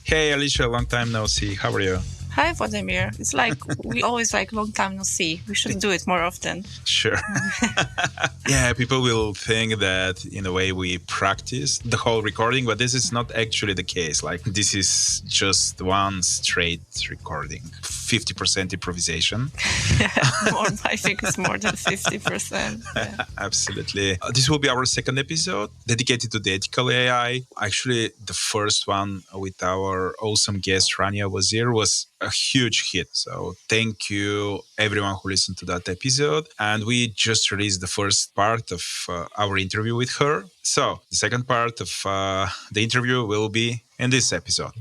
Hey, Alicia, long time no see. How are you? Hi, Vladimir. It's like we always long time no see. We should do it more often. Sure. Yeah, people will think that in a way we practice the whole recording, but this is not actually the case. Like, this is just one straight recording, 50% improvisation. I think it's more than 50%. Yeah. Absolutely. This will be our second episode dedicated to the ethical AI. Actually, the first one with our awesome guest, Rania Wazir, was a huge hit. So thank you everyone who listened to that episode. And we just released the first part of our interview with her. So the second part of the interview will be in this episode.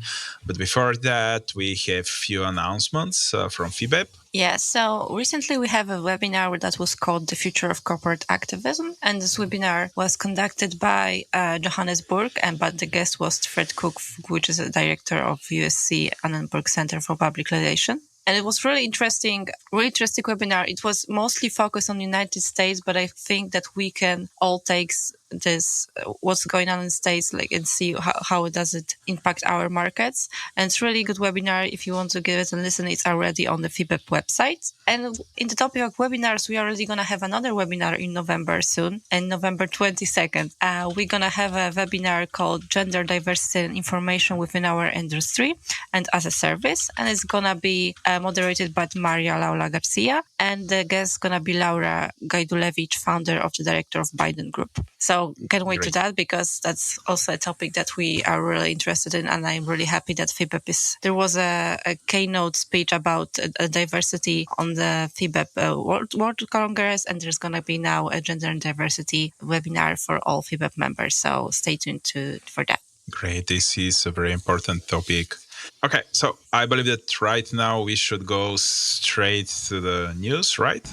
But before that, we have few announcements from FIBEP. Yeah, so recently we have a webinar that was called The Future of Corporate Activism. And this webinar was conducted by Johannesburg, but the guest was Fred Cook, which is a director of USC Annenberg Center for Public Relations. And it was really interesting webinar. It was mostly focused on the United States, but I think that we can all take this, what's going on in the States, and see how does it impact our markets. And it's really good webinar. If you want to give it a listen, it's already on the FIBEP website. And in the topic of webinars, we are already going to have another webinar in November soon, and November 22nd. We're going to have a webinar called Gender Diversity and Information Within Our Industry and as a Service. And it's going to be moderated by Maria Laura Garcia. And the guest is going to be Laura Gajdulewicz, founder of the director of Biden Group. So can't wait to that, because that's also a topic that we are really interested in. And I'm really happy that FIBEP there was a keynote speech about diversity on the FIBEP World Congress. And there's going to be now a gender and diversity webinar for all FIBEP members. So stay tuned for that. Great. This is a very important topic. Okay, so I believe that right now we should go straight to the news, right?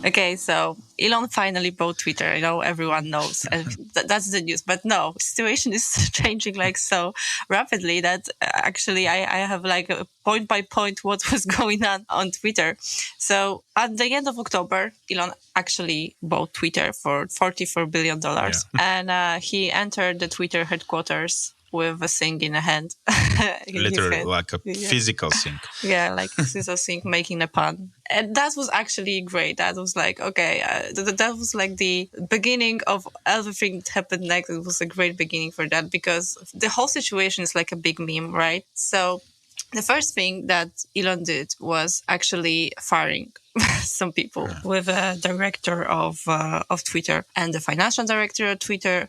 Okay, so Elon finally bought Twitter. I know everyone knows, and that's the news. But no, the situation is changing so rapidly that actually I have a point by point what was going on Twitter. So at the end of October, Elon actually bought Twitter for $44 billion. Yeah. And he entered the Twitter headquarters with a sing in a hand. Literally, like a physical sing. Yeah, like a physical sing, making a pun. And that was actually great. That was okay, that was the beginning of everything that happened next. It was a great beginning for that, because the whole situation is like a big meme, right? So the first thing that Elon did was actually firing some people, with a director of Twitter and the financial director of Twitter.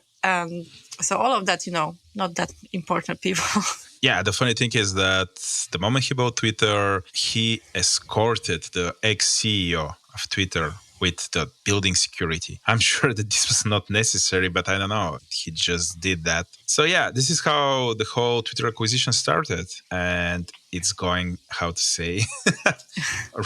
So all of that, not that important people. Yeah, the funny thing is that the moment he bought Twitter, he escorted the ex-CEO of Twitter with the building security. I'm sure that this was not necessary, but I don't know. He just did that. So yeah, this is how the whole Twitter acquisition started. And it's going,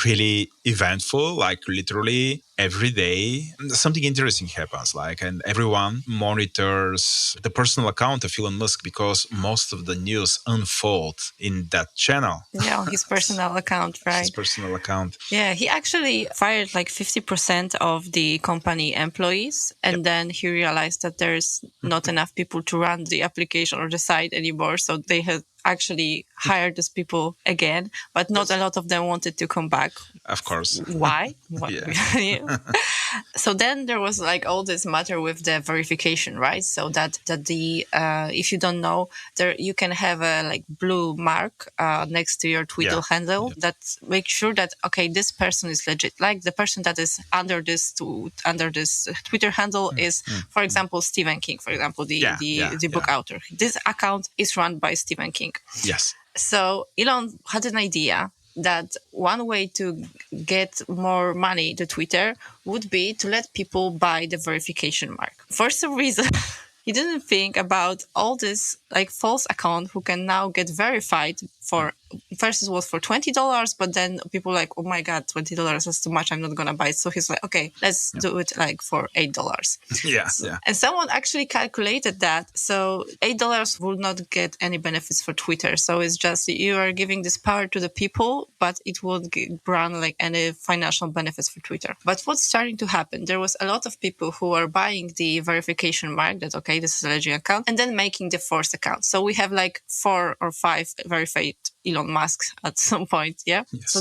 really eventful, literally every day. Something interesting happens, and everyone monitors the personal account of Elon Musk, because most of the news unfold in that channel. Yeah, on his personal account, right? His personal account. Yeah, he actually fired 50% of the company employees. And then he realized that there's not enough people to run the application or the site anymore. So they had actually hired those people again, but not a lot of them wanted to come back. Of course. Why? Yeah. So then there was all this matter with the verification, right? So that the if you don't know, there you can have a blue mark next to your Twitter handle that makes sure that this person is legit. The person that is under this Twitter handle is, for example, Stephen King, for example, the book author. This account is run by Stephen King. Yes. So Elon had an idea that one way to get more money to Twitter would be to let people buy the verification mark. For some reason, he didn't think about all this false account who can now get verified for, first it was for $20, but then people were like, oh my God, $20 is too much. I'm not going to buy it. So he's like, okay, let's do it like for $8. Yeah, So, yeah. and someone actually calculated that. So $8 will not get any benefits for Twitter. So it's just you are giving this power to the people, but it won't grant like any financial benefits for Twitter. But what's starting to happen? There was a lot of people who are buying the verification mark that, okay, this is a legit account, and then making the forced account. So we have like 4 or 5 verified Elon Musk at some point, yeah? Yes. So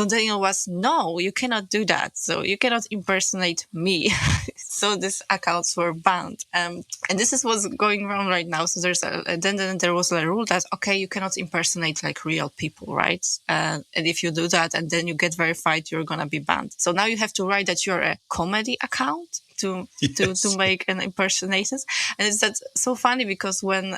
then it was, no, you cannot do that. So you cannot impersonate me. So these accounts were banned. And this is what's going on right now. So then there was a rule that, okay, you cannot impersonate like real people, right? And if you do that and then you get verified, you're going to be banned. So now you have to write that you're a comedy account to make an impersonations. And it's that so funny because when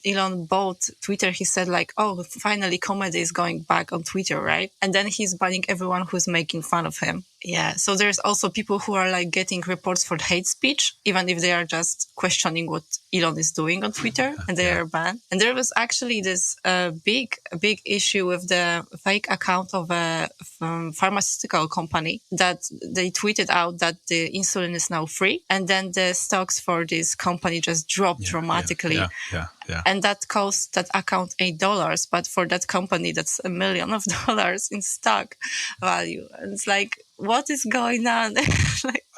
Elon bought Twitter, he said like, oh, finally comedy is going back on Twitter, right? And then he's banning everyone who's making fun of him. Yeah. So there's also people who are like getting reports for hate speech, even if they are just questioning what Elon is doing on Twitter, and they are banned. And there was actually this big issue with the fake account of a pharmaceutical company that they tweeted out that the insulin is now free. And then the stocks for this company just dropped dramatically. Yeah. And that cost that account $8. But for that company, that's $1 million in stock value. And it's like, what is going on?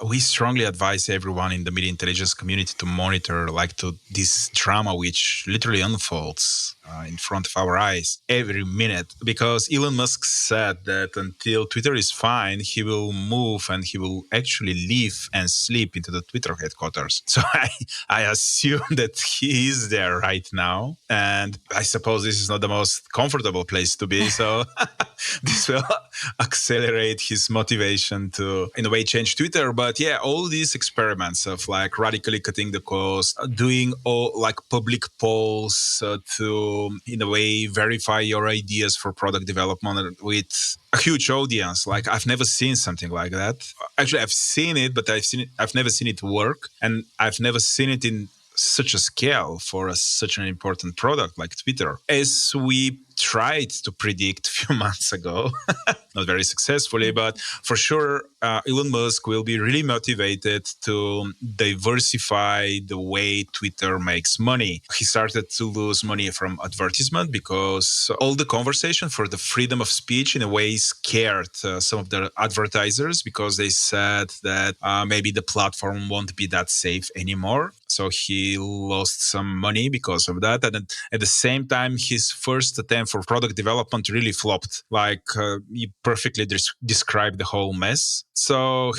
We strongly advise everyone in the media intelligence community to monitor this drama which literally unfolds in front of our eyes every minute, because Elon Musk said that until Twitter is fine, he will move and he will actually live and sleep into the Twitter headquarters. So I assume that he is there right now, and I suppose this is not the most comfortable place to be. So this will accelerate his motivation to, in a way, change Twitter. But yeah, all these experiments of like radically cutting the cost, doing all like public polls to, in a way, verify your ideas for product development with a huge audience. Like I've never seen something like that. Actually, I've seen it, but I've never seen it work, and I've never seen it in such a scale for such an important product like Twitter, as we tried to predict a few months ago. Not very successfully, but for sure, Elon Musk will be really motivated to diversify the way Twitter makes money. He started to lose money from advertisement because all the conversation for the freedom of speech in a way scared some of the advertisers, because they said that maybe the platform won't be that safe anymore. So he lost some money because of that. And at the same time, his first attempt for product development really flopped. Like he perfectly described the whole mess. So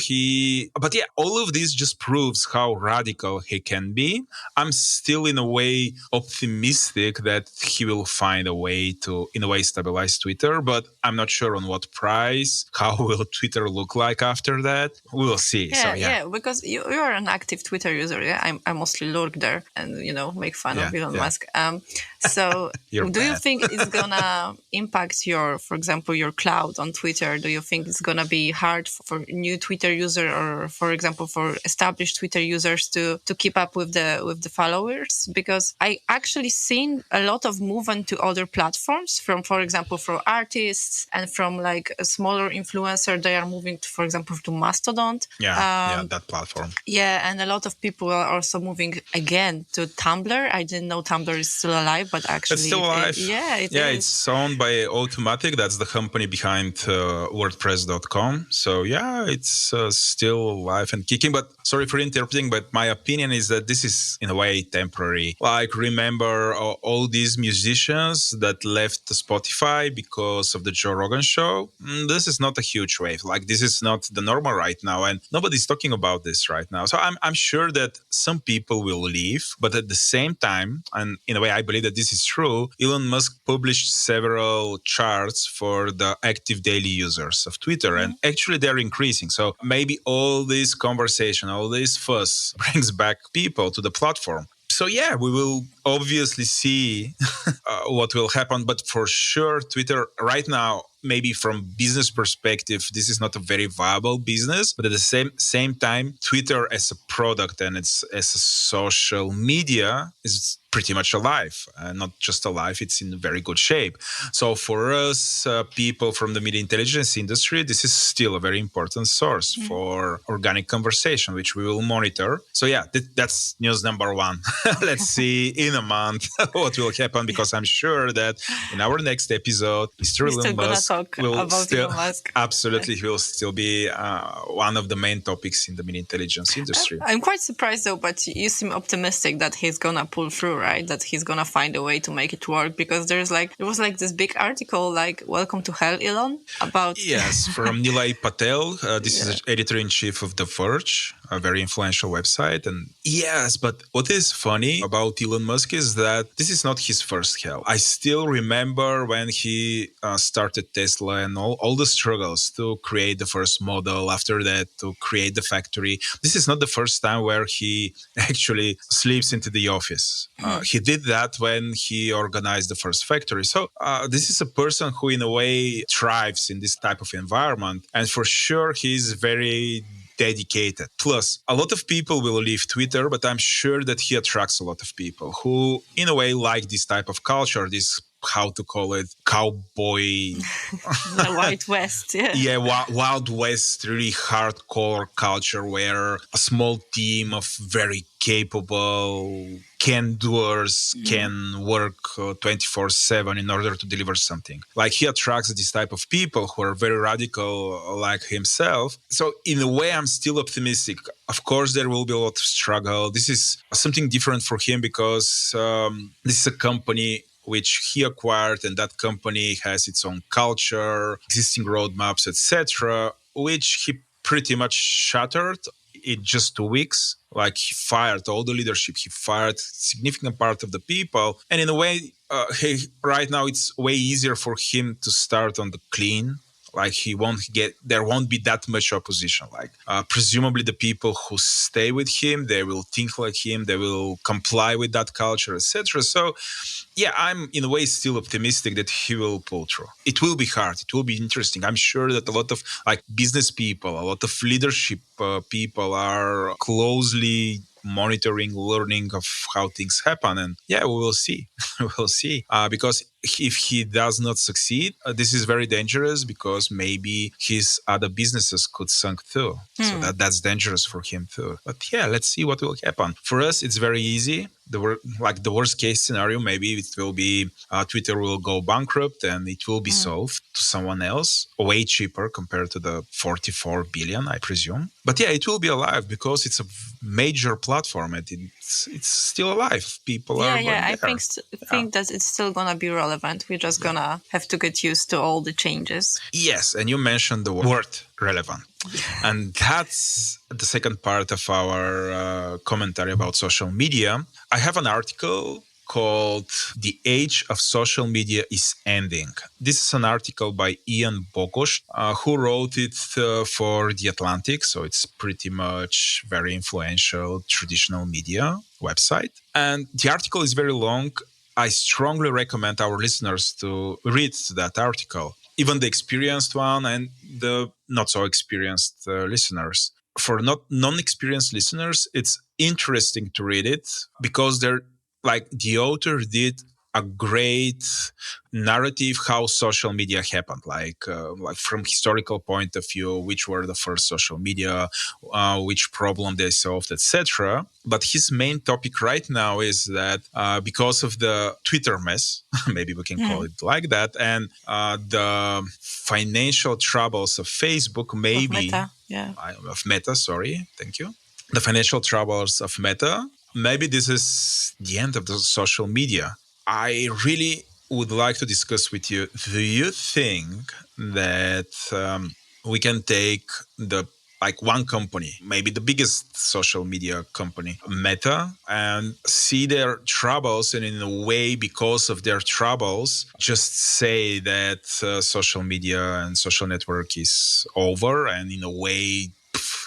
but yeah, all of this just proves how radical he can be. I'm still in a way optimistic that he will find a way to, in a way, stabilize Twitter, but I'm not sure on what price. How will Twitter look like after that? We will see. Yeah, because you are an active Twitter user. Yeah, I mostly lurk there and, make fun of Elon Musk. So do you think it's gonna impact for example, your cloud on Twitter? Do you think it's gonna be hard for new Twitter user, or for example for established Twitter users to keep up with the followers? Because I actually seen a lot of movement to other platforms from, for example, for artists and from like a smaller influencer. They are moving to, for example, to Mastodon. That platform. Yeah, and a lot of people are also moving again to Tumblr. I didn't know Tumblr is still alive, but actually it's still alive. It is. It's owned by Automatic. That's the company behind WordPress.com. So yeah, it's still alive and kicking. But sorry for interrupting, but my opinion is that this is in a way temporary. Like remember all these musicians that left Spotify because of the Joe Rogan show? This is not a huge wave. Like this is not the normal right now, and nobody's talking about this right now. So I'm sure that some people will leave, but at the same time, and in a way I believe that this is true, Elon Musk published several charts for the active daily users of Twitter, and actually they're increasing. So maybe all this conversation, all this fuss brings back people to the platform. So yeah, we will obviously see what will happen. But for sure, Twitter right now, maybe from business perspective, this is not a very viable business. But at the same time, Twitter as a product and as a social media is pretty much alive. Not just alive, it's in very good shape. So for us, people from the media intelligence industry, this is still a very important source for organic conversation, which we will monitor. So yeah, that's news number one. Let's see in a month what will happen, because I'm sure that in our next episode, Mr. We're still Elon gonna Musk talk will about still, Elon Musk. absolutely, he will still be one of the main topics in the media intelligence industry. I'm quite surprised though, but you seem optimistic that he's gonna pull through, right? That he's gonna find a way to make it work, because there was like this big article like "Welcome to Hell, Elon" about Yes, from Nilay Patel. This Yeah. is editor-in-chief of The Verge, a very influential website. And yes, but what is funny about Elon Musk is that this is not his first hell. I still remember when he started Tesla and all the struggles to create the first model, after that to create the factory. This is not the first time where he actually sleeps into the office. He did that when he organized the first factory. So this is a person who in a way thrives in this type of environment. And for sure, he's very dedicated. Plus, a lot of people will leave Twitter, but I'm sure that he attracts a lot of people who, in a way, like this type of culture, this, how to call it, cowboy, the Wild West. Yeah. yeah, Wild West, really hardcore culture where a small team of very capable can-doers can work 24/7 in order to deliver something. Like, he attracts this type of people who are very radical like himself. So in a way, I'm still optimistic. Of course, there will be a lot of struggle. This is something different for him because this is a company which he acquired, and that company has its own culture, existing roadmaps, etc., which he pretty much shattered in just 2 weeks. Like, he fired all the leadership, he fired significant part of the people, and in a way, right now it's way easier for him to start on the clean. Like, there won't be that much opposition. Like, presumably the people who stay with him, they will think like him, they will comply with that culture, etc. So yeah, I'm in a way still optimistic that he will pull through. It will be hard. It will be interesting. I'm sure that a lot of like business people, a lot of leadership people are closely monitoring, learning of how things happen. And yeah, we will see. We'll see. Because if he does not succeed, this is very dangerous, because maybe his other businesses could sink too. So that's dangerous for him too. But yeah, let's see what will happen. For us, it's very easy. The worst case scenario, maybe it will be Twitter will go bankrupt and it will be sold to someone else, way cheaper compared to the 44 billion, I presume. But yeah, it will be alive because it's a major platform and it's still alive. People are going I there. think that it's still gonna be relevant. We're just gonna have to get used to all the changes. Yes, and you mentioned the word relevant. And that's the second part of our commentary about social media. I have an article called "The Age of Social Media is Ending." This is an article by Ian Bogosh, who wrote it for The Atlantic. So it's pretty much very influential traditional media website. And the article is very long. I strongly recommend our listeners to read that article, even the experienced one and the not so experienced listeners. For non-experienced listeners, it's interesting to read it because the author did a great narrative how social media happened, like from historical point of view, which were the first social media, which problem they solved, etc. But his main topic right now is that because of the Twitter mess, maybe we can call it like that, and the financial troubles of Facebook, maybe of Meta, sorry, thank you. The financial troubles of Meta, maybe this is the end of the social media. I really would like to discuss with you, do you think that we can take one company, maybe the biggest social media company, Meta, and see their troubles, and in a way, because of their troubles, just say that social media and social network is over, and in a way,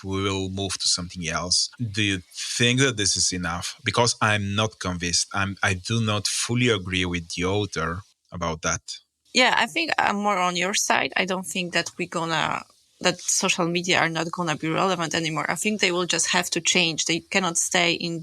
we will move to something else. Do you think that this is enough? Because I'm not convinced. I do not fully agree with the author about that. Yeah, I think I'm more on your side. I don't think that we're gonna that social media are not going to be relevant anymore. I think they will just have to change. They cannot stay in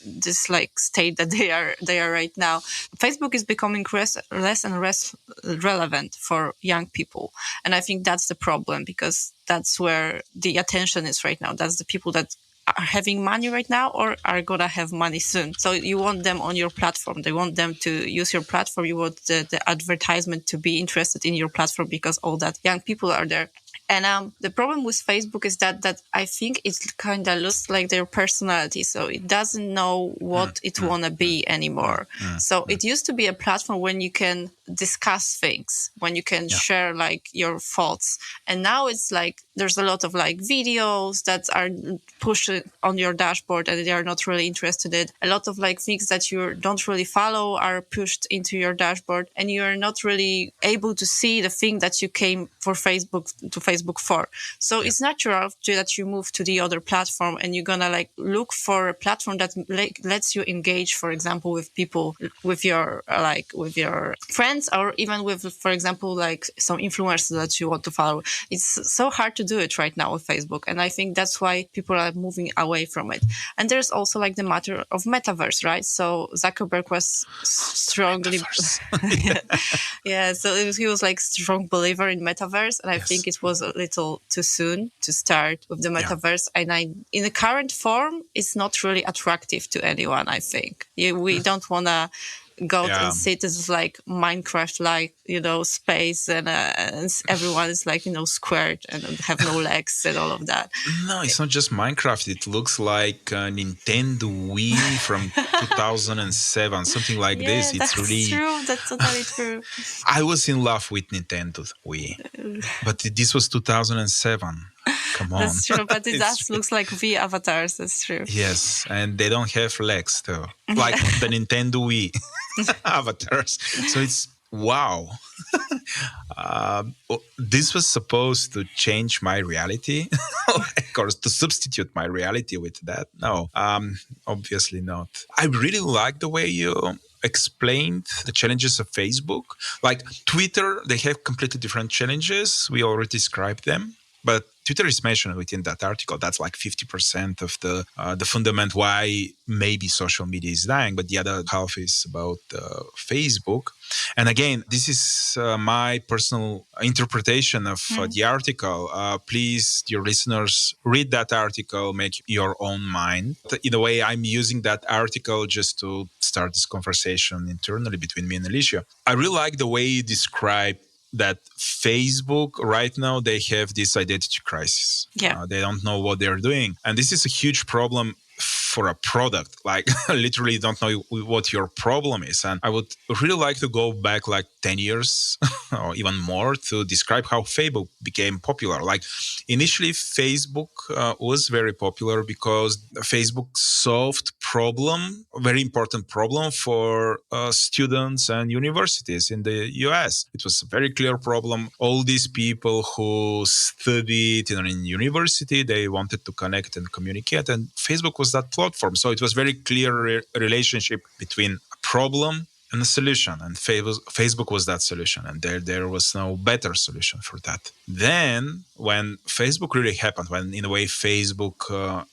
this like state that they are right now. Facebook is becoming less and less relevant for young people, and I think that's the problem, because that's where the attention is right now. That's the people that are having money right now or are gonna have money soon. So you want them on your platform. They want them to use your platform. You want the advertisement to be interested in your platform because all that young people are there. And the problem with Facebook is that I think it kind of looks like their personality. So it doesn't know what it want to be anymore. So it used to be a platform when you can discuss things, when you can share like your thoughts. And now it's like there's a lot of like videos that are pushed on your dashboard and they are not really interested in. A lot of like things that you don't really follow are pushed into your dashboard, and you're not really able to see the thing that you came for Facebook for. So it's natural that you move to the other platform, and you're gonna like look for a platform that lets you engage, for example, with people, with your friends, or even with, for example, like some influencers that you want to follow. It's so hard to do it right now with Facebook, and I think that's why people are moving away from it. And there's also like the matter of metaverse, right? So Zuckerberg was strongly so he was like strong believer in metaverse, and I think it was a little too soon to start with the metaverse. And in the current form, it's not really attractive to anyone. I think we don't want to go and sit as like Minecraft, like, space, and everyone is like, squared and have no legs and all of that. No, it's not just Minecraft. It looks like Nintendo Wii from 2007, something like this. It's really true. That's totally true. I was in love with Nintendo Wii, but this was 2007. Come on. That's true, but it does looks like V avatars. That's true. Yes, and they don't have legs too, like the Nintendo Wii avatars. So it's wow. This was supposed to change my reality, of course, to substitute my reality with that. No, obviously not. I really like the way you explained the challenges of Facebook. Like Twitter, they have completely different challenges. We already described them. But Twitter is mentioned within that article. That's like 50% of the fundament why maybe social media is dying. But the other half is about Facebook. And again, this is my personal interpretation of the article. Please, dear listeners, read that article, make your own mind. In a way, I'm using that article just to start this conversation internally between me and Alicia. I really like the way you describe that Facebook right now, they have this identity crisis. They don't know what they're doing. And this is a huge problem for a product. Like literally don't know what your problem is. And I would really like to go back like 10 years or even more to describe how Facebook became popular. Like initially Facebook was very popular because Facebook solved a very important problem for students and universities in the US. It was a very clear problem. All these people who studied in university, they wanted to connect and communicate, and Facebook was that platform. So it was very clear relationship between a problem and a solution, and Facebook was that solution, and there was no better solution for that. Then when Facebook really happened, when in a way Facebook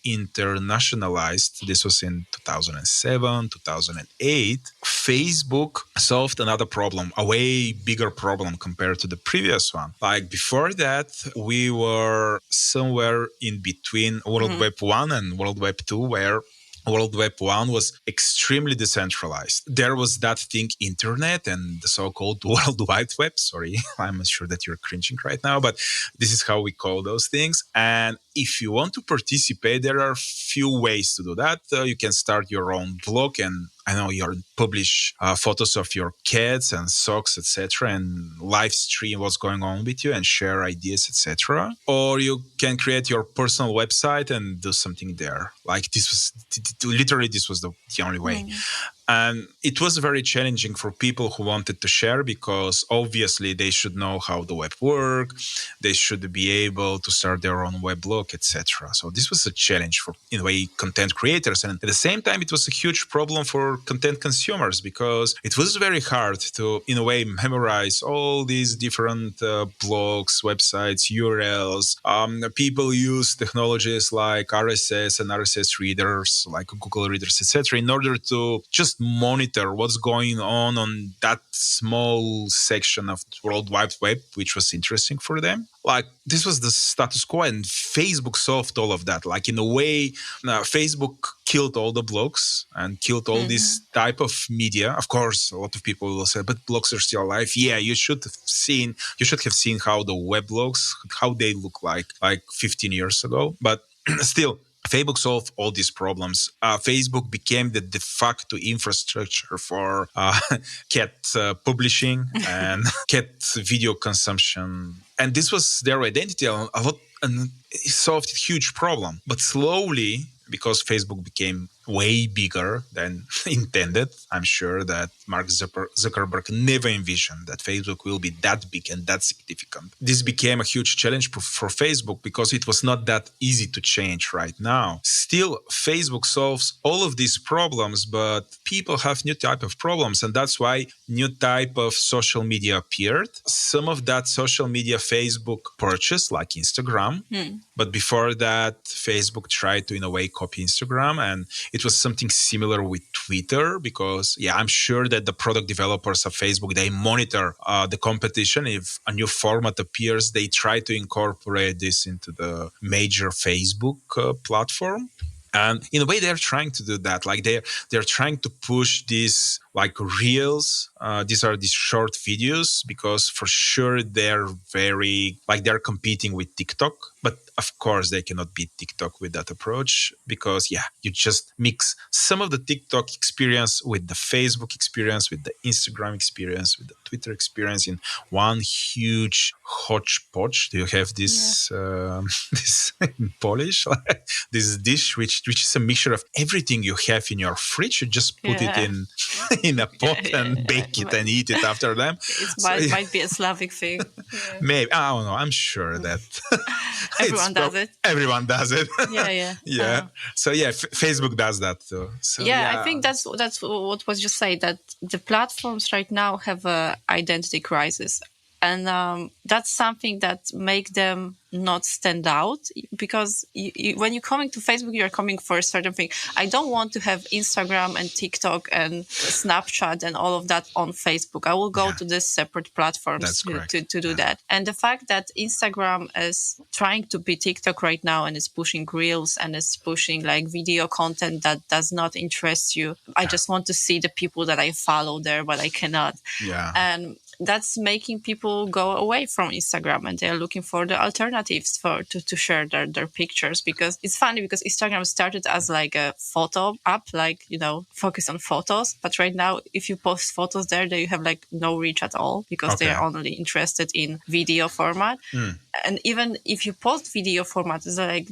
internationalized, this was in 2007, 2008, Facebook solved another problem, a way bigger problem compared to the previous one. Like before that, we were somewhere in between World Web 1 and World Web 2, where World Web 1 was extremely decentralized. There was that thing, internet, and the so-called World Wide Web. Sorry, I'm sure that you're cringing right now, but this is how we call those things. And if you want to participate, there are few ways to do that. You can start your own blog, and I know you publish photos of your cats and socks, etc., and live stream what's going on with you and share ideas, etc. Or you can create your personal website and do something there. Like this was the only way. And it was very challenging for people who wanted to share, because obviously they should know how the web work, they should be able to start their own weblog, etc. So this was a challenge for, in a way, content creators. And at the same time, it was a huge problem for content consumers, because it was very hard to, in a way, memorize all these different blogs, websites, URLs. People use technologies like RSS and RSS readers, like Google readers, etc., in order to just monitor what's going on that small section of the World Wide Web, which was interesting for them. Like, this was the status quo, and Facebook solved all of that. Like, in a way, Facebook killed all the blogs and killed all this type of media. Of course, a lot of people will say, but blogs are still alive. Yeah, you should have seen how the weblogs, how they look like 15 years ago. But still, Facebook solved all these problems. Facebook became the de facto infrastructure for cat publishing and cat video consumption. And this was their identity a lot, and it solved a huge problem. But slowly, because Facebook became way bigger than intended, I'm sure that Mark Zuckerberg never envisioned that Facebook will be that big and that significant. This became a huge challenge for Facebook, because it was not that easy to change right now. Still, Facebook solves all of these problems, but people have new type of problems, and that's why new type of social media appeared. Some of that social media Facebook purchased, like Instagram. But before that, Facebook tried to, in a way, copy Instagram, and it was something similar with Twitter, because, I'm sure that the product developers of Facebook, they monitor the competition. If a new format appears, they try to incorporate this into the major Facebook platform. And in a way, they're trying to do that. Like, they're trying to push these like reels. These are these short videos, because for sure they're they're competing with TikTok. But of course, they cannot beat TikTok with that approach, because you just mix some of the TikTok experience with the Facebook experience, with the Instagram experience, with the Twitter experience in one huge hodgepodge. Do you have this this in Polish? This dish which is a mixture of everything you have in your fridge. You just put it in a pot and bake it and eat it after them. It might be a Slavic thing. Maybe, I don't know. I'm sure that everyone does it. Everyone does it. Yeah. So Facebook does that too. So, I think that's what was just said, that the platforms right now have a identity crisis. And that's something that make them not stand out, because when you're coming to Facebook, you're coming for a certain thing. I don't want to have Instagram and TikTok and Snapchat and all of that on Facebook. I will go to these separate platforms to do that. And the fact that Instagram is trying to be TikTok right now and is pushing reels and is pushing like video content that does not interest you. I just want to see the people that I follow there, but I cannot. And that's making people go away from Instagram, and they're looking for the alternatives to share their pictures. Because it's funny, because Instagram started as like a photo app, like, focus on photos. But right now, if you post photos there, you have like no reach at all, because they are only interested in video format. And even if you post video format, it's like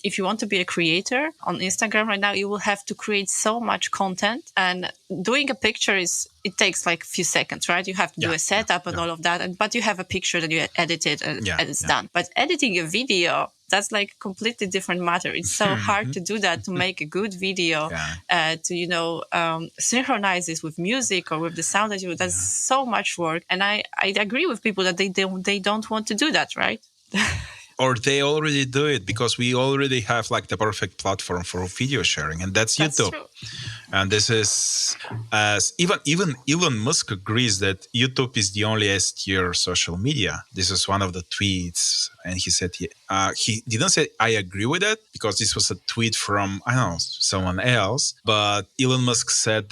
if you want to be a creator on Instagram right now, you will have to create so much content, and doing a picture it takes like a few seconds, right? You have to do a setup and all of that. But you have a picture that you edit it and it's done. But editing a video, that's like a completely different matter. It's so hard to do that, to make a good video, to, synchronize this with music or with the sound that that's so much work. And I agree with people that they don't want to do that, right? Or they already do it, because we already have like the perfect platform for video sharing, and that's YouTube. True. And this is, as even Elon Musk agrees that YouTube is the only S-tier social media. This is one of the tweets, and he said he didn't say I agree with it, because this was a tweet from, I don't know, someone else. But Elon Musk said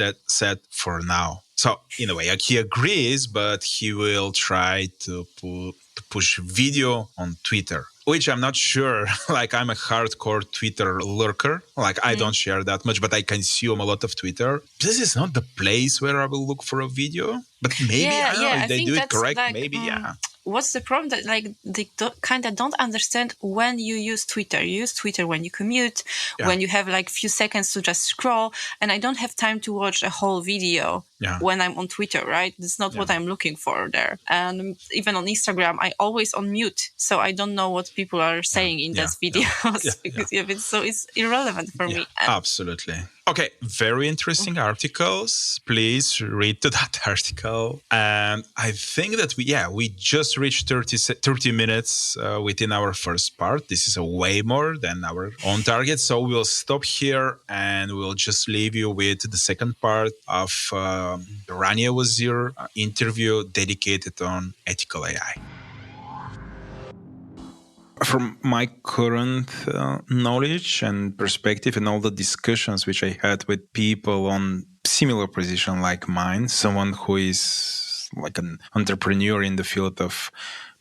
for now. So in a way, he agrees, but he will try to push video on Twitter, which I'm not sure. Like, I'm a hardcore Twitter lurker. Like, I don't share that much, but I consume a lot of Twitter. This is not the place where I will look for a video. But maybe, I don't know, if they do it correct, maybe, what's the problem? That like they kind of don't understand when you use Twitter. You use Twitter when you commute, when you have like few seconds to just scroll, and I don't have time to watch a whole video when I'm on Twitter, right? That's not what I'm looking for there. And even on Instagram, I always on mute, so I don't know what people are saying in those videos because it's irrelevant for me. Absolutely. Okay, very interesting articles. Please read to that article. And I think that we just reached 30 minutes within our first part. This is a way more than our own target. So we'll stop here and we'll just leave you with the second part of the Rania Wazir interview dedicated on ethical AI. From my current knowledge and perspective and all the discussions which I had with people on similar position like mine, someone who is like an entrepreneur in the field of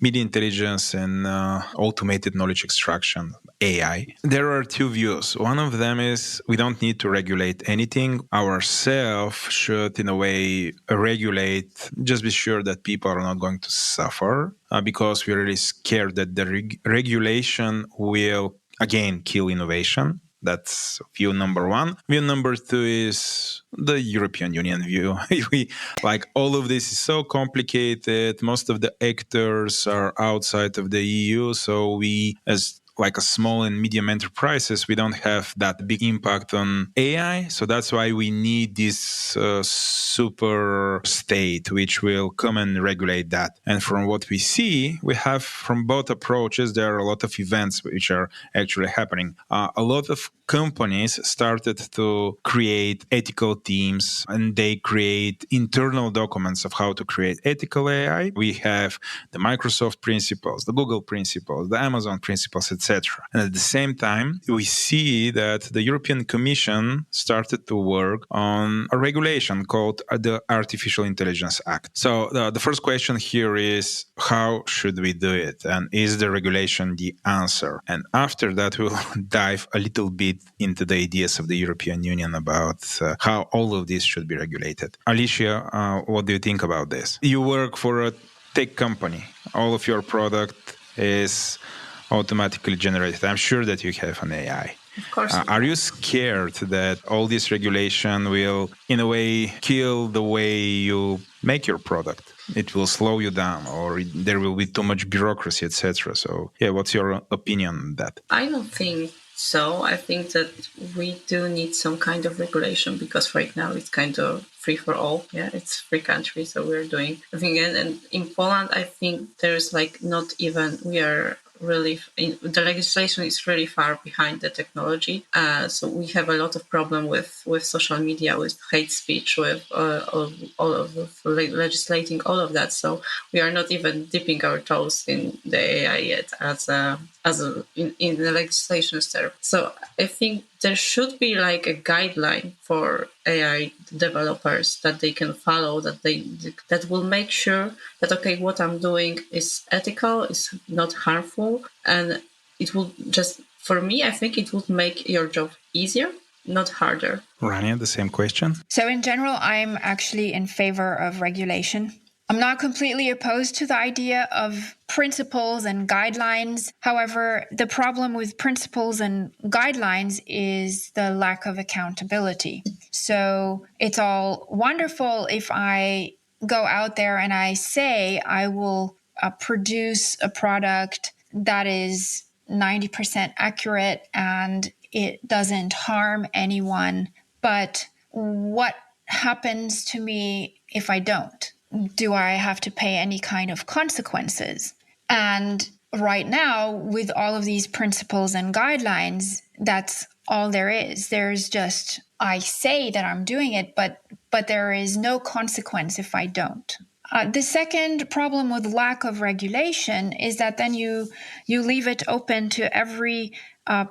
media intelligence and automated knowledge extraction, AI. There are two views. One of them is we don't need to regulate anything. Ourselves should, in a way, regulate, just be sure that people are not going to suffer because we're really scared that the regulation will, again, kill innovation. That's view number one. View number two is the European Union view. All of this is so complicated. Most of the actors are outside of the EU. So we, as like a small and medium enterprises, we don't have that big impact on AI. So that's why we need this super state, which will come and regulate that. And from what we see, we have from both approaches, there are a lot of events which are actually happening. A lot of companies started to create ethical teams and they create internal documents of how to create ethical AI. We have the Microsoft principles, the Google principles, the Amazon principles, etc. And at the same time, we see that the European Commission started to work on a regulation called the Artificial Intelligence Act. So the first question here is, how should we do it? And is the regulation the answer? And after that, we'll dive a little bit into the ideas of the European Union about how all of this should be regulated. Alicia, what do you think about this? You work for a tech company. All of your product is automatically generated. I'm sure that you have an AI. Of course. Are you scared that all this regulation will, in a way, kill the way you make your product? It will slow you down, or there will be too much bureaucracy, etc. So, what's your opinion on that? I don't think so. I think that we do need some kind of regulation because right now it's kind of free for all. Yeah, it's free country, so we're doing everything. And in Poland, I think there's not even, we are really, the legislation is really far behind the technology. So we have a lot of problem with social media, with hate speech, with all of legislating all of that. So we are not even dipping our toes in the AI yet in the legislation step. So I think there should be a guideline for AI developers that they can follow, that will make sure that, okay, what I'm doing is ethical, is not harmful, and it will just, for me, I think it would make your job easier, not harder. Rania, the same question. So in general, I'm actually in favor of regulation. I'm not completely opposed to the idea of principles and guidelines. However, the problem with principles and guidelines is the lack of accountability. So it's all wonderful if I go out there and I say I will produce a product that is 90% accurate and it doesn't harm anyone. But what happens to me if I don't? Do I have to pay any kind of consequences? And right now, with all of these principles and guidelines, that's all there is. There's just, I say that I'm doing it, but there is no consequence if I don't. The second problem with lack of regulation is that then you leave it open to every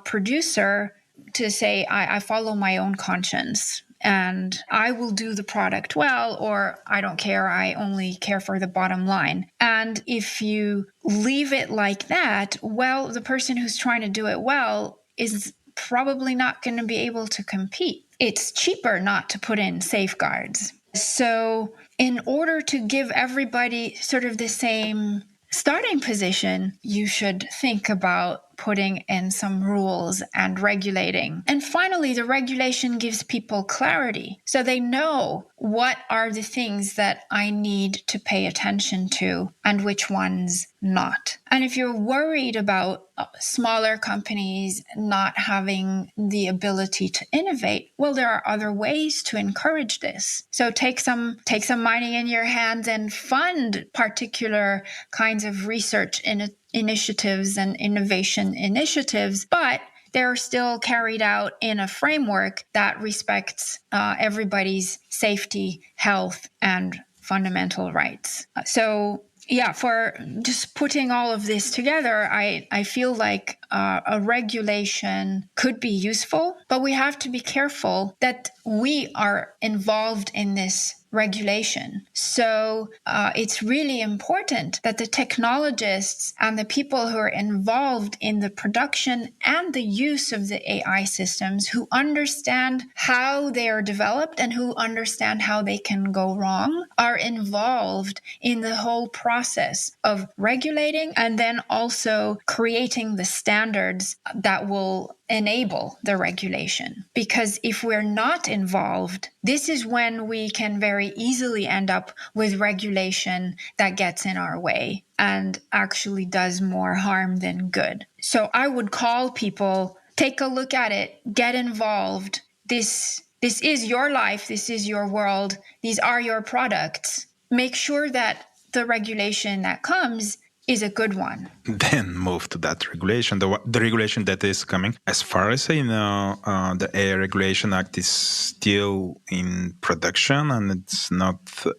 producer to say, I follow my own conscience and I will do the product well, or I don't care, I only care for the bottom line. And if you leave it like that, well, the person who's trying to do it well is probably not going to be able to compete. It's cheaper not to put in safeguards. So in order to give everybody sort of the same starting position, you should think about putting in some rules and regulating. And finally, the regulation gives people clarity. So they know what are the things that I need to pay attention to and which ones not. And if you're worried about smaller companies not having the ability to innovate, well, there are other ways to encourage this. So take some money in your hands and fund particular kinds of research initiatives and innovation initiatives, but they're still carried out in a framework that respects everybody's safety, health, and fundamental rights. So yeah, for just putting all of this together, I feel like a regulation could be useful, but we have to be careful that we are involved in this regulation. So it's really important that the technologists and the people who are involved in the production and the use of the AI systems, who understand how they are developed and who understand how they can go wrong, are involved in the whole process of regulating and then also creating the standards that will enable the regulation. Because if we're not involved, this is when we can very easily end up with regulation that gets in our way and actually does more harm than good. So I would call people, take a look at it, get involved. This is your life. This is your world. These are your products. Make sure that the regulation that comes is a good one. Then move to that regulation, the regulation that is coming. As far as I know, the AI Regulation Act is still in production and it's not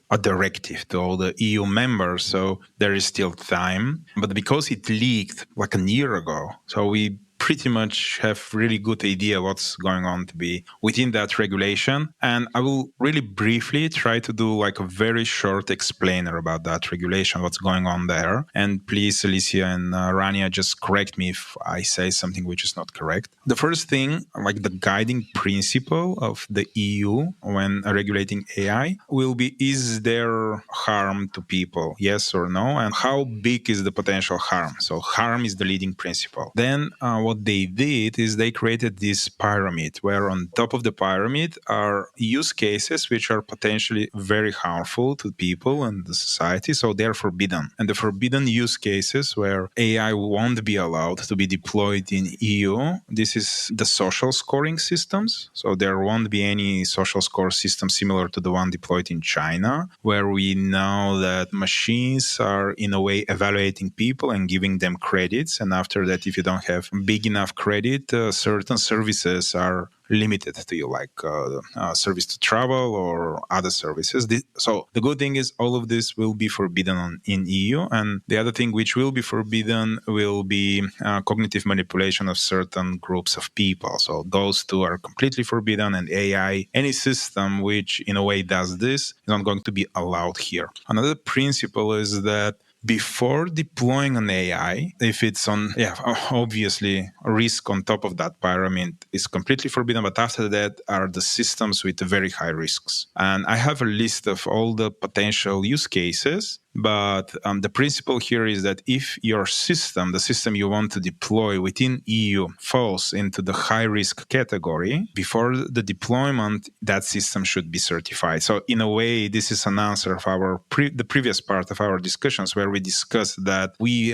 a directive to all the EU members, so there is still time. But because it leaked like a year ago, so we pretty much have really good idea what's going on to be within that regulation. And I will really briefly try to do like a very short explainer about that regulation, what's going on there. And please, Alicia and Rania, just correct me if I say something which is not correct. The first thing, like the guiding principle of the EU when regulating AI will be, is there harm to people? Yes or no? And how big is the potential harm? So harm is the leading principle. Then what they did is they created this pyramid where on top of the pyramid are use cases which are potentially very harmful to people and the society, so they're forbidden. And the forbidden use cases where AI won't be allowed to be deployed in EU, this is the social scoring systems. So there won't be any social score system similar to the one deployed in China, where we know that machines are in a way evaluating people and giving them credits. And after that, if you don't have big enough credit, certain services are limited to you, like service to travel or other services. So the good thing is all of this will be forbidden in EU. And the other thing which will be forbidden will be cognitive manipulation of certain groups of people. So those two are completely forbidden, and AI, any system which in a way does this, is not going to be allowed here. Another principle is that before deploying an AI, if it's on, obviously risk on top of that pyramid is completely forbidden, but after that are the systems with very high risks. And I have a list of all the potential use cases, but the principle here is that if your system, the system you want to deploy within EU, falls into the high-risk category, before the deployment, that system should be certified. So in a way, this is an answer of the previous part of our discussions, where we discussed that we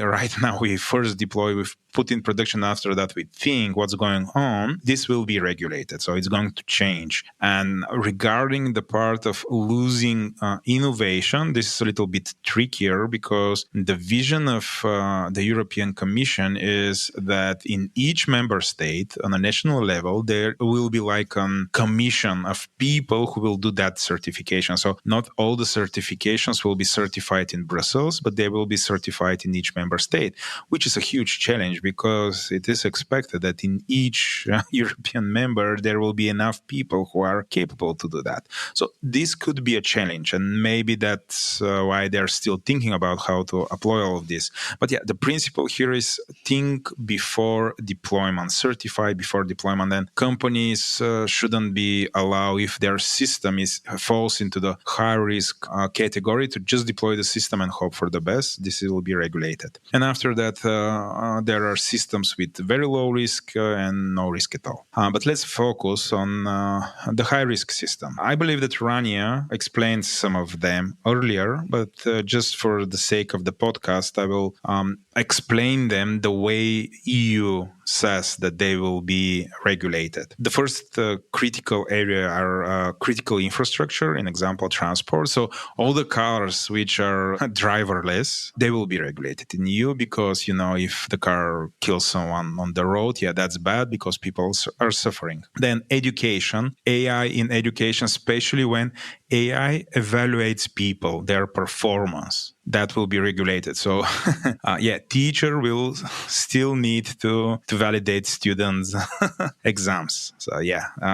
first deploy, we put in production, after that we think what's going on. This will be regulated, so it's going to change. And regarding the part of losing innovation, this is a little bit trickier, because the vision of the European Commission is that in each member state on a national level, there will be like a commission of people who will do that certification. So not all the certifications will be certified in Brussels, but they will be certified in each member state, which is a huge challenge, because it is expected that in each European member, there will be enough people who are capable to do that. So this could be a challenge, and maybe that's why they're still thinking about how to apply all of this. But yeah, the principle here is think before deployment, certify before deployment. And companies shouldn't be allowed, if their system falls into the high risk category, to just deploy the system and hope for the best. This will be regulated. And after that, there are systems with very low risk and no risk at all. But let's focus on the high risk system. I believe that Rania explained some of them earlier, but just for the sake of the podcast, I will explain them the way EU says that they will be regulated. The first critical area are critical infrastructure, in example, transport. So all the cars which are driverless, they will be regulated in EU because, if the car kills someone on the road, that's bad because people are suffering. Then education, AI in education, especially when AI evaluates people, their performance. That will be regulated. So, teacher will still need to validate students' exams. So,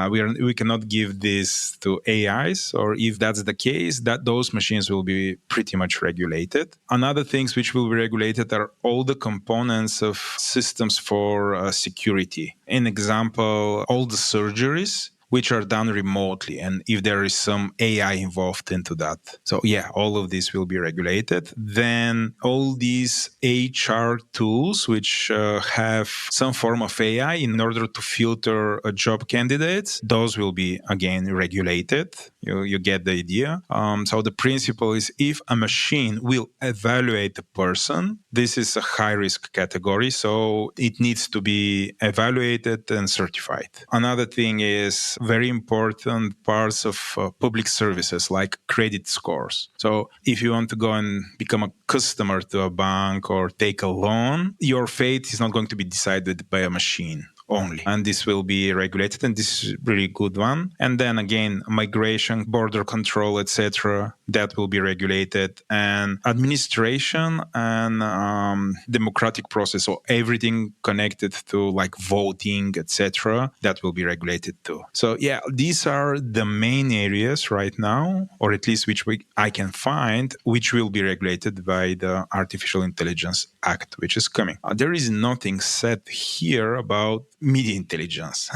we cannot give this to AIs, or if that's the case, that those machines will be pretty much regulated. Another things which will be regulated are all the components of systems for security. In example, all the surgeries which are done remotely, and if there is some AI involved into that. So all of this will be regulated. Then all these HR tools which have some form of AI in order to filter job candidates, those will be again regulated. You get the idea. So the principle is, if a machine will evaluate the person, this is a high risk category, so it needs to be evaluated and certified. Another thing is very important parts of public services like credit scores. So if you want to go and become a customer to a bank or take a loan, your fate is not going to be decided by a machine only. And this will be regulated, and this is a really good one. And then again, migration, border control, etc., that will be regulated. And administration and democratic process, so everything connected to like voting, etc., that will be regulated too. So these are the main areas right now, or at least which I can find, which will be regulated by the Artificial Intelligence Act, which is coming. There is nothing said here about media intelligence.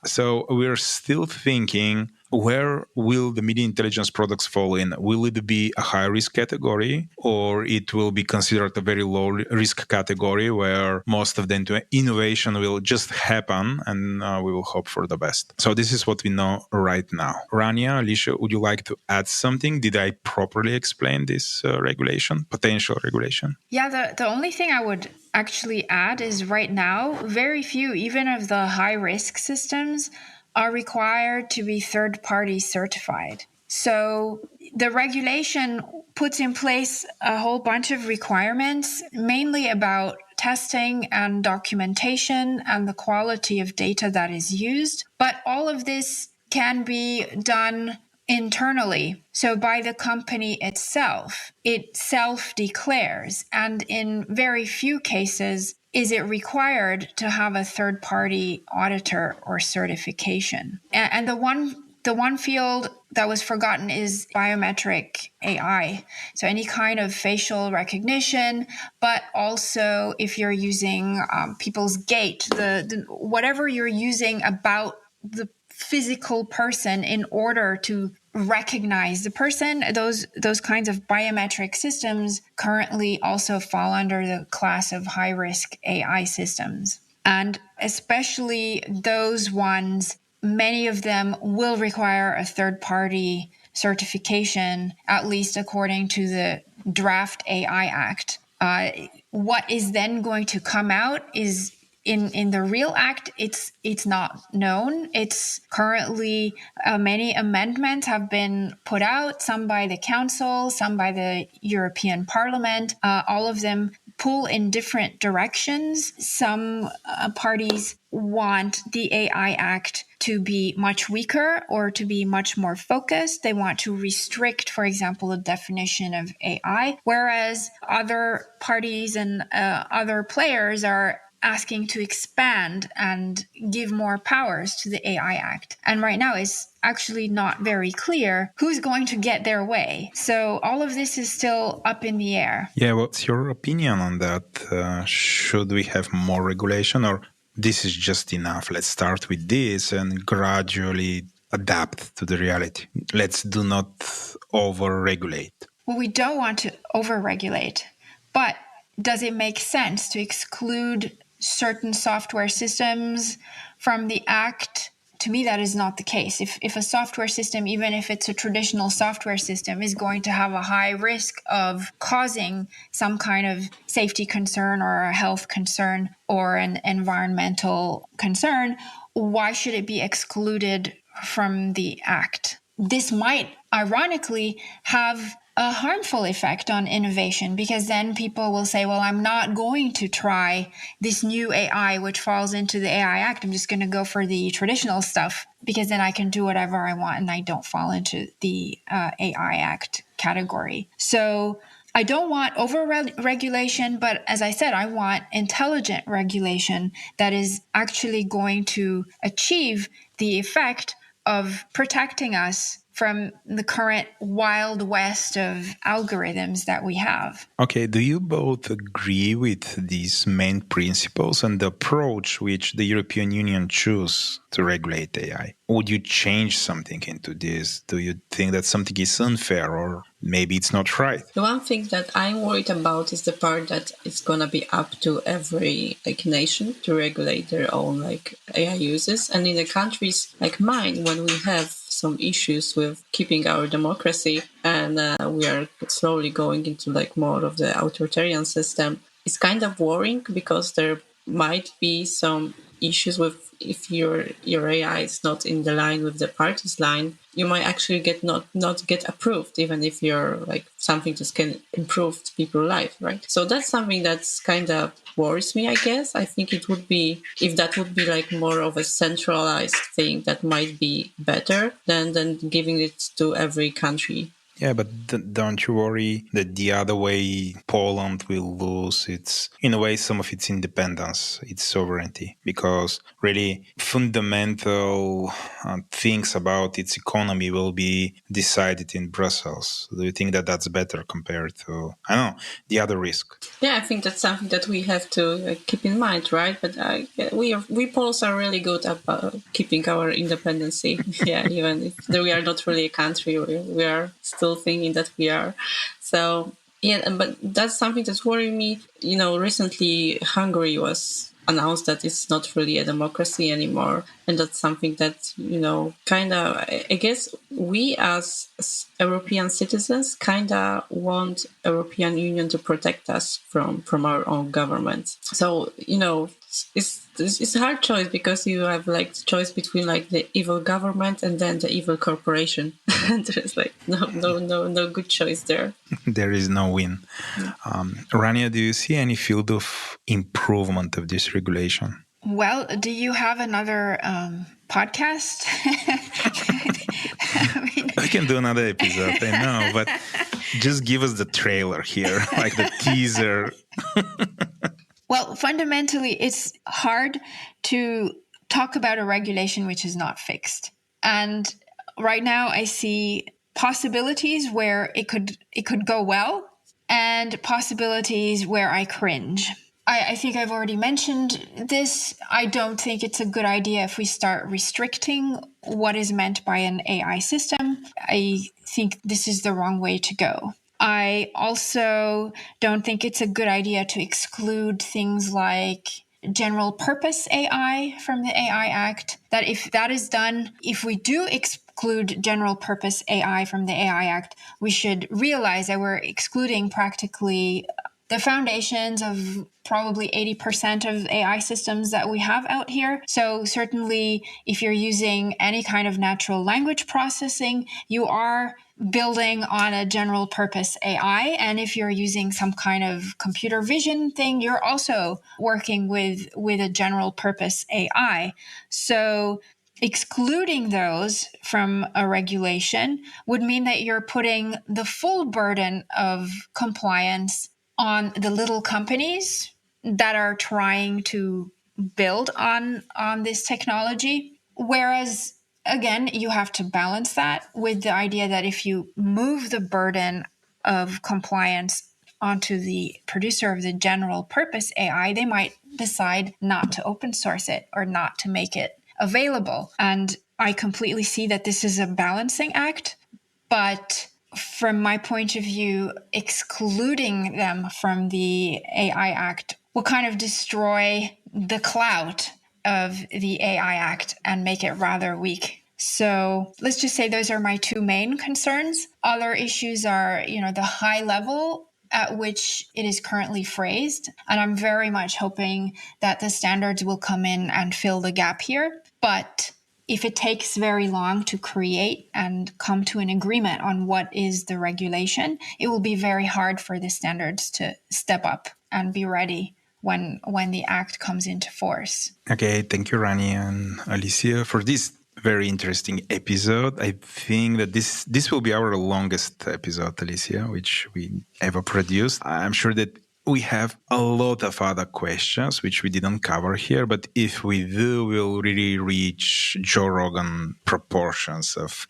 So we're still thinking, where will the media intelligence products fall in? Will it be a high risk category, or it will be considered a very low risk category where most of the innovation will just happen and we will hope for the best? So this is what we know right now. Rania, Alicia, would you like to add something? Did I properly explain this potential regulation? Yeah, the only thing I would actually add is right now, very few, even of the high risk systems, are required to be third-party certified. So the regulation puts in place a whole bunch of requirements, mainly about testing and documentation and the quality of data that is used. But all of this can be done internally. So by the company itself, it self-declares. And in very few cases, is it required to have a third-party auditor or certification? And the one field that was forgotten is biometric AI. So any kind of facial recognition, but also if you're using people's gait, the whatever you're using about the physical person in order to recognize the person, those kinds of biometric systems currently also fall under the class of high-risk AI systems. And especially those ones, many of them will require a third-party certification, at least according to the Draft AI Act. What is then going to come out is in the real act, it's not known. It's currently many amendments have been put out, some by the Council, some by the European Parliament. All of them pull in different directions. Some parties want the AI Act to be much weaker or to be much more focused. They want to restrict, for example, the definition of AI, whereas other parties and other players are asking to expand and give more powers to the AI Act. And right now it's actually not very clear who's going to get their way. So all of this is still up in the air. Yeah, what's your opinion on that? Should we have more regulation, or this is just enough? Let's start with this and gradually adapt to the reality. Let's do not over-regulate. Well, we don't want to over-regulate, but does it make sense to exclude certain software systems from the Act? To me, that is not the case. If a software system, even if it's a traditional software system, is going to have a high risk of causing some kind of safety concern or a health concern or an environmental concern, why should it be excluded from the Act? This might, ironically, have a harmful effect on innovation, because then people will say, well, I'm not going to try this new AI which falls into the AI Act. I'm just going to go for the traditional stuff because then I can do whatever I want and I don't fall into the AI Act category. So I don't want over-regulation, but as I said, I want intelligent regulation that is actually going to achieve the effect of protecting us from the current wild west of algorithms that we have. Okay, do you both agree with these main principles and the approach which the European Union chose to regulate AI? Would you change something into this? Do you think that something is unfair or maybe it's not right? The one thing that I'm worried about is the part that it's gonna be up to every nation to regulate their own AI uses. And in the countries like mine, when we have some issues with keeping our democracy and we are slowly going into more of the authoritarian system, it's kind of worrying because there might be some issues with if your AI is not in the line with the party's line, you might actually not get approved, even if you're something that can improve people's life, right? So that's something that's kind of worries me, I guess. I think it would be, if that would be more of a centralized thing, that might be better than giving it to every country. Yeah, but don't you worry that the other way Poland will lose in a way, some of its independence, its sovereignty, because really fundamental things about its economy will be decided in Brussels. Do you think that that's better compared to, I don't know, the other risk? Yeah, I think that's something that we have to keep in mind, right? But we Poles are really good at keeping our independency. Yeah, even if we are not really a country, we are still thinking that we are. So yeah, but that's something that's worrying me. Recently Hungary was announced that it's not really a democracy anymore, and that's something that kind of, I guess we as European citizens kind of want European Union to protect us from our own government. So it's a hard choice, because you have the choice between the evil government and then the evil corporation. There's no good choice there. There is no win. Rania, do you see any field of improvement of this regulation? Well, do you have another podcast? We can do another episode, I know, but just give us the trailer here, the teaser. Well, fundamentally, it's hard to talk about a regulation which is not fixed. And right now I see possibilities where it could go well and possibilities where I cringe. I think I've already mentioned this. I don't think it's a good idea if we start restricting what is meant by an AI system. I think this is the wrong way to go. I also don't think it's a good idea to exclude things like general purpose AI from the AI Act. That if that is done, if we do exclude general purpose AI from the AI Act, we should realize that we're excluding practically the foundations of probably 80% of AI systems that we have out here. So certainly if you're using any kind of natural language processing, you are building on a general purpose AI. And if you're using some kind of computer vision thing, you're also working with a general purpose AI. So excluding those from a regulation would mean that you're putting the full burden of compliance on the little companies that are trying to build on this technology. Whereas, again, you have to balance that with the idea that if you move the burden of compliance onto the producer of the general purpose AI, they might decide not to open source it or not to make it available. And I completely see that this is a balancing act, but from my point of view, excluding them from the AI Act will kind of destroy the clout of the AI Act and make it rather weak. So let's just say those are my two main concerns. Other issues are, the high level at which it is currently phrased. And I'm very much hoping that the standards will come in and fill the gap here. But if it takes very long to create and come to an agreement on what is the regulation, it will be very hard for the standards to step up and be ready when the act comes into force. Okay, thank you, Rania and Alicia, for this very interesting episode. I think that this will be our longest episode, Alicia, which we ever produced. I'm sure that we have a lot of other questions which we didn't cover here, but if we do, we'll really reach Joe Rogan proportions of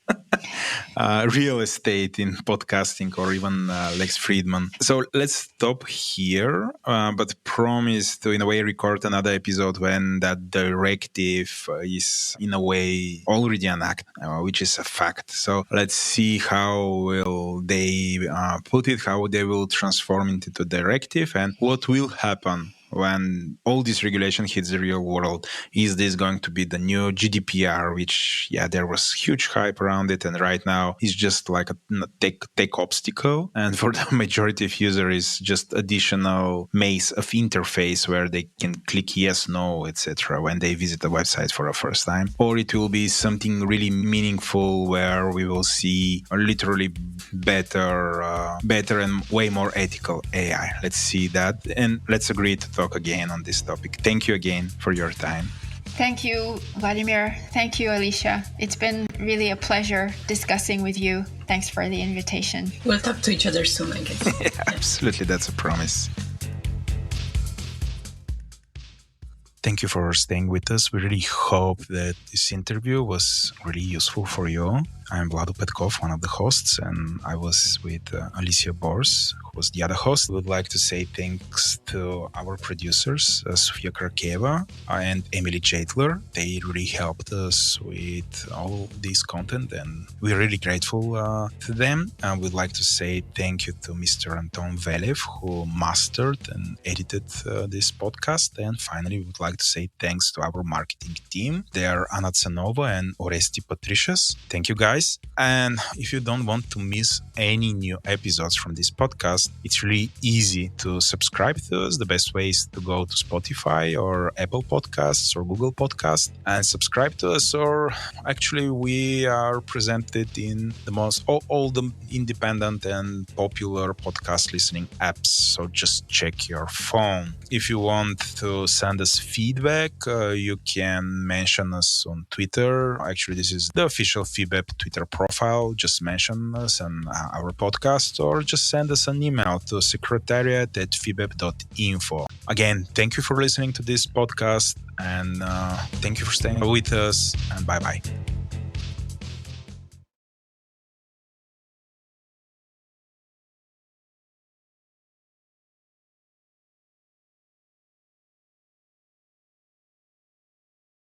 real estate in podcasting, or even Lex Friedman. So let's stop here, but promise to, in a way, record another episode when that directive is, in a way, already enacted, which is a fact. So let's see how will they put it, how they will transform it into a directive, and what will happen when all this regulation hits the real world. Is this going to be the new GDPR, which, there was huge hype around it, and right now is just like a tech obstacle, and for the majority of users is just additional maze of interface where they can click yes, no, etc. when they visit the website for the first time, or it will be something really meaningful where we will see a literally better and way more ethical AI. Let's see that, and let's agree to talk again on this topic. Thank you again for your time. Thank you, Vladimir. Thank you, Alicia. It's been really a pleasure discussing with you. Thanks for the invitation. We'll talk to each other soon, I guess. Yeah, absolutely, that's a promise. Thank you for staying with us. We really hope that this interview was really useful for you. I'm Vlado Petkov, one of the hosts, and I was with Alicia Bors, who was the other host. We would like to say thanks to our producers, Sofia Krakeva and Emily Jadler. They really helped us with all this content, and we're really grateful to them. And we'd like to say thank you to Mr. Anton Velev, who mastered and edited this podcast. And finally, we would like to say thanks to our marketing team. They are Anna Tsanova and Oresti Patricius. Thank you, guys. And if you don't want to miss any new episodes from this podcast, it's really easy to subscribe to us. The best way is to go to Spotify or Apple Podcasts or Google Podcasts and subscribe to us. Or actually, we are presented in the most all the independent and popular podcast listening apps. So just check your phone. If you want to send us feedback, you can mention us on Twitter. Actually, this is the official FIBEP Twitter profile. Just mention us on our podcast, or just send us an email to secretariat@fibep.info. Again, thank you for listening to this podcast, and thank you for staying with us, and bye-bye.